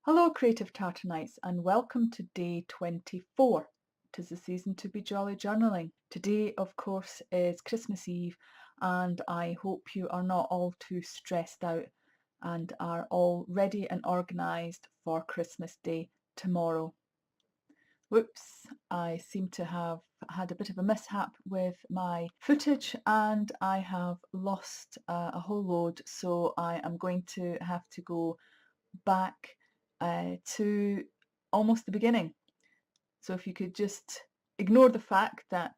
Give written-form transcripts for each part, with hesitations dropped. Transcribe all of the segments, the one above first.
Hello creative Tartanites and welcome to day 24. 'Tis the season to be jolly journaling. Today of course is Christmas Eve and I hope you are not all too stressed out and are all ready and organised for Christmas Day tomorrow. Whoops, I seem to have had a bit of a mishap with my footage and I have lost a whole load, so I am going to have to go back to almost the beginning. So if you could just ignore the fact that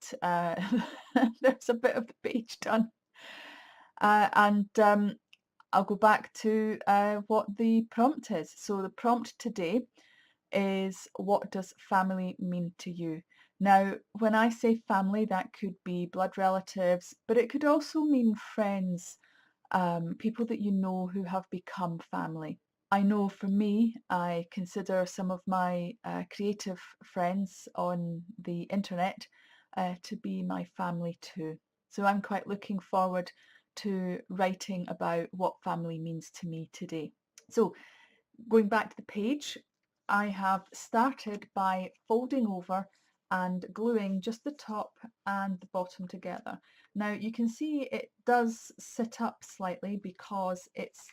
there's a bit of the page done, and I'll go back to what the prompt is. So the prompt today is, what does family mean to you? Now, when I say family, that could be blood relatives, but it could also mean friends, people that you know who have become family. I know for me, I consider some of my creative friends on the internet to be my family too. So I'm quite looking forward to writing about what family means to me today. So going back to the page, I have started by folding over and gluing just the top and the bottom together. Now you can see it does sit up slightly because it's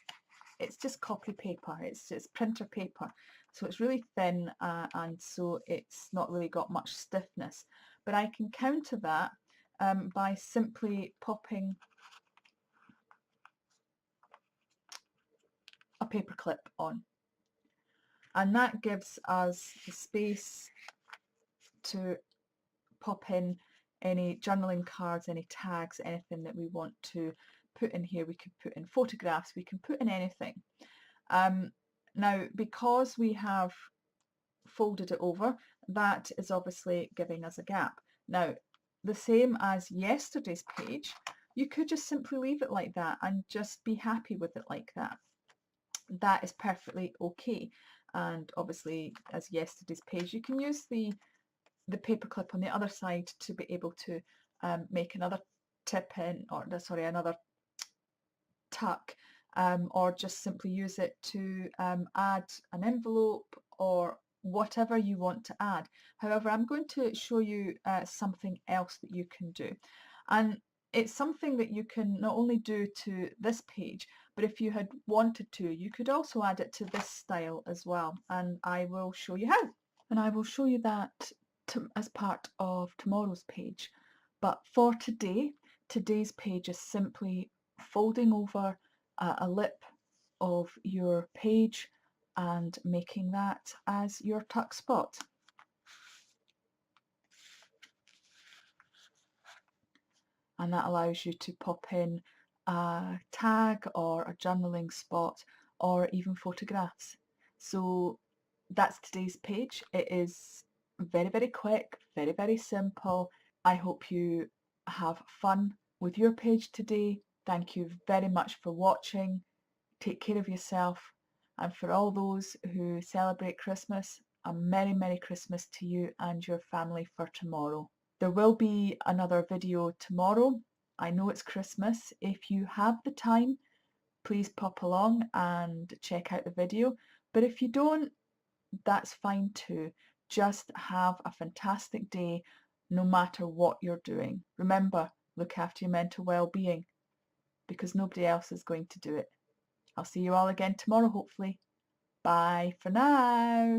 just copy paper, it's just printer paper, so it's really thin and so it's not really got much stiffness. But I can counter that by simply popping a paper clip on, and that gives us the space to pop in any journaling cards, any tags, anything that we want to put in here. We can put in photographs, we can put in anything. Now, because we have folded it over, that is obviously giving us a gap. Now, the same as yesterday's page, you could just simply leave it like that and just be happy with it like that. That is perfectly okay. And obviously, as yesterday's page, you can use the paper clip on the other side to be able to make another tip in, or sorry, another tuck, or just simply use it to add an envelope or whatever you want to add. However, I'm going to show you something else that you can do, and it's something that you can not only do to this page, but if you had wanted to, you could also add it to this style as well, and I will show you how. And I will show you that as part of tomorrow's page. But for today, today's page is simply folding over a lip of your page and making that as your tuck spot. And that allows you to pop in a tag or a journaling spot or even photographs. So that's today's page. It is very, very quick, very, very simple. I hope you have fun with your page today. Thank you very much for watching. Take care of yourself. And for all those who celebrate Christmas, a Merry, Merry Christmas to you and your family for tomorrow. There will be another video tomorrow. I know it's Christmas. If you have the time, please pop along and check out the video. But if you don't, that's fine too. Just have a fantastic day no matter what you're doing. Remember, look after your mental well-being because nobody else is going to do it. I'll see you all again tomorrow, hopefully. Bye for now.